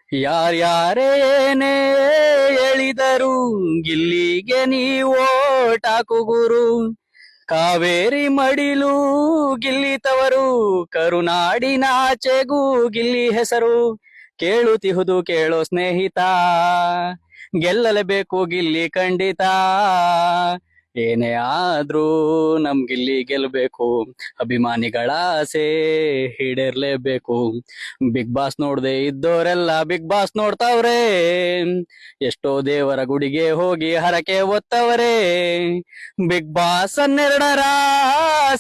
ಯಾರ್ಯಾರೇ ಏನೇ ಹೇಳಿದರು ಗಿಲ್ಲಿಗೆ ನೀವು ಓಟಾಕು ಗುರು. ಕಾವೇರಿ ಮಡಿಲು ಗಿಲ್ಲಿ ತವರು, ಕರುನಾಡಿನಾಚೆಗೂ ಗಿಲ್ಲಿ ಹೆಸರು. ಕೇಳುತ್ತಿಹುದು ಕೇಳೋ ಸ್ನೇಹಿತ, ಗೆಲ್ಲಲೇಬೇಕು ಗಿಲ್ಲಿ ಖಂಡಿತ. ಏನೇ ಆದ್ರೂ ನಮ್ ಗಿಲ್ಲಿ ಗೆಲ್ಬೇಕು, ಅಭಿಮಾನಿಗಳ ಆಸೆ ಈಡೇರ್ಲೇಬೇಕು. ಬಿಗ್ ಬಾಸ್ ನೋಡ್ದೆ ಇದ್ದೋರೆಲ್ಲ ಬಿಗ್ ಬಾಸ್ ನೋಡ್ತಾವ್ರೆ, ಎಷ್ಟೋ ದೇವರ ಗುಡಿಗೆ ಹೋಗಿ ಹರಕೆ ಹೊತ್ತವರೇ. ಬಿಗ್ ಬಾಸ್ 12ರ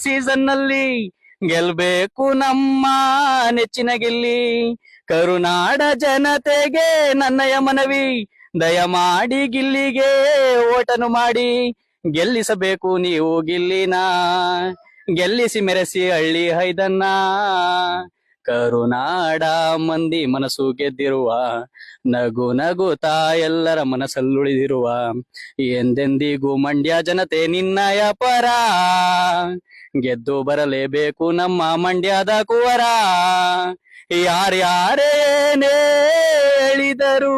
ಸೀಸನ್ ನಲ್ಲಿ ಗೆಲ್ಬೇಕು ನಮ್ಮ ನೆಚ್ಚಿನ ಗಿಲ್ಲಿ. ಕರುನಾಡ ಜನತೆಗೆ ನನ್ನಯ ಮನವಿ, ದಯಮಾಡಿ ಗಿಲ್ಲಿಗೆ ಓಟನು ಮಾಡಿ. ಗೆಲ್ಲಿಸಬೇಕು ನೀವು ಗಿಲ್ಲಿನ, ಗೆಲ್ಲಿಸಿ ಮೆರೆಸಿ ಹಳ್ಳಿ ಹೈದನ್ನ. ಕರುನಾಡ ಮಂದಿ ಮನಸ್ಸು ಗೆದ್ದಿರುವ, ನಗು ನಗುತ್ತಾ ಎಲ್ಲರ ಮನಸ್ಸಲ್ಲುಳಿದಿರುವ, ಎಂದೆಂದಿಗೂ ಮಂಡ್ಯ ಜನತೆ ನಿನ್ನಯ ಪರ. ಗೆದ್ದು ಬರಲೇಬೇಕು ನಮ್ಮ ಮಂಡ್ಯದ ಕುವರ. ಯಾರ್ಯಾರೇನೇ ಹೇಳಿದರು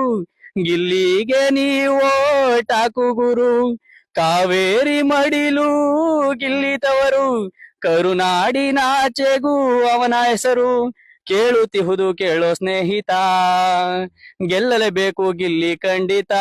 ಗಿಲ್ಲಿಗೆ ನೀವು ಓಟಾಕು ಗುರು. ಕಾವೇರಿ ಮಡಿಲು ಗಿಲ್ಲಿ ತವರು, ಕರುನಾಡಿನಾಚೆಗೂ ಅವನ ಹೆಸರು. ಕೇಳುತ್ತಿಹುದು ಕೇಳೋ ಸ್ನೇಹಿತ, ಗೆಲ್ಲಲೇಬೇಕು ಗಿಲ್ಲಿ ಖಂಡಿತ.